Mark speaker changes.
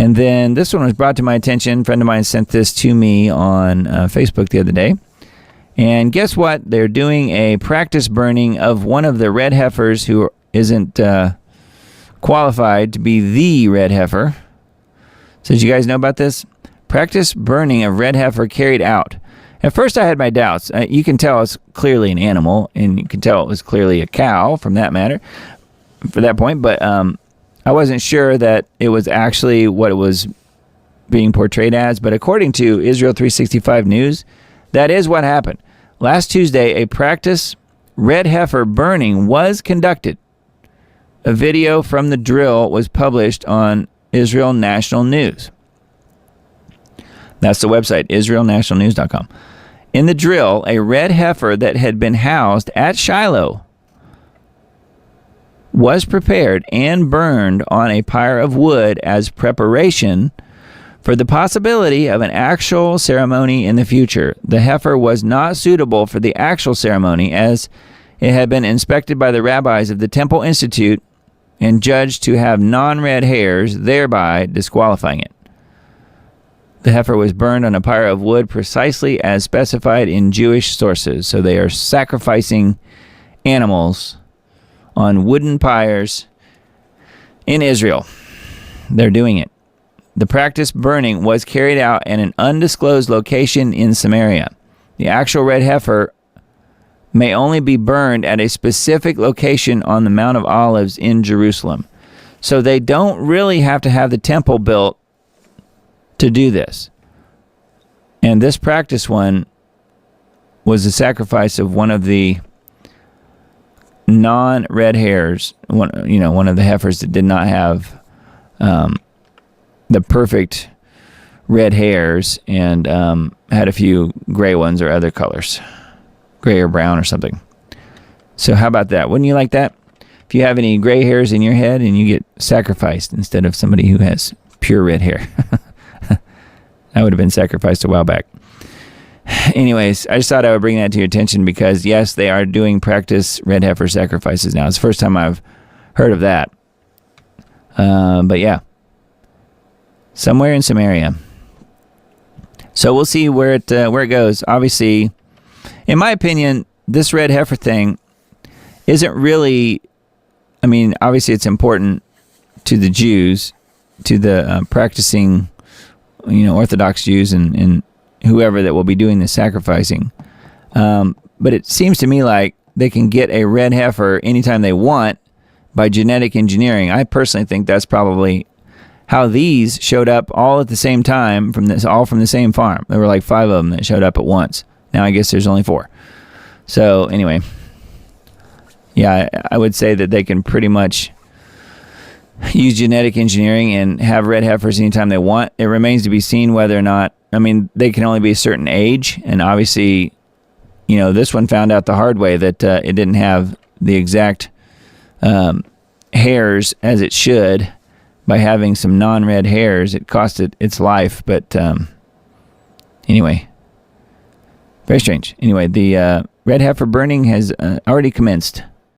Speaker 1: And then this one was brought to my attention. A friend of mine sent this to me on Facebook the other day. And guess what? They're doing a practice burning of one of the red heifers who isn't qualified to be the red heifer. So did you guys know about this? Practice burning of red heifer carried out. At first I had my doubts. You can tell it's clearly an animal, and you can tell it was clearly a cow from that matter, for that point. But I wasn't sure that it was actually what it was being portrayed as. But according to Israel 365 News, that is what happened. Last Tuesday, a practice red heifer burning was conducted. A video from the drill was published on Israel National News. That's the website, israelnationalnews.com. In the drill, a red heifer that had been housed at Shiloh was prepared and burned on a pyre of wood as preparation for the possibility of an actual ceremony in the future. The heifer was not suitable for the actual ceremony, as it had been inspected by the rabbis of the Temple Institute and judged to have non-red hairs, thereby disqualifying it. The heifer was burned on a pyre of wood precisely as specified in Jewish sources. So they are sacrificing animals on wooden pyres in Israel. They're doing it. The practice burning was carried out at an undisclosed location in Samaria. The actual red heifer may only be burned at a specific location on the Mount of Olives in Jerusalem. So they don't really have to have the temple built to do this. And this practice one was the sacrifice of one of the non-red hairs, one of the heifers that did not have the perfect red hairs, and had a few gray ones or other colors, gray or brown or something. So how about that? Wouldn't you like that? If you have any gray hairs in your head and you get sacrificed instead of somebody who has pure red hair. That would have been sacrificed a while back. Anyways, I just thought I would bring that to your attention because, yes, they are doing practice red heifer sacrifices now. It's the first time I've heard of that. But yeah, somewhere in Samaria. So we'll see where it goes. Obviously, in my opinion, this red heifer thing isn't really, I mean, obviously it's important to the Jews, to the practicing, Orthodox Jews and whoever that will be doing the sacrificing. But it seems to me like they can get a red heifer anytime they want by genetic engineering. I personally think that's probably how these showed up all at the same time, all from the same farm. There were like 5 of them that showed up at once. Now I guess there's only 4. So anyway, yeah, I would say that they can pretty much use genetic engineering and have red heifers anytime they want. It remains to be seen whether or not, they can only be a certain age, and obviously, this one found out the hard way that it didn't have the exact hairs as it should. By having some non-red hairs, it cost it its life. But anyway, very strange. Anyway, the red heifer burning has already commenced.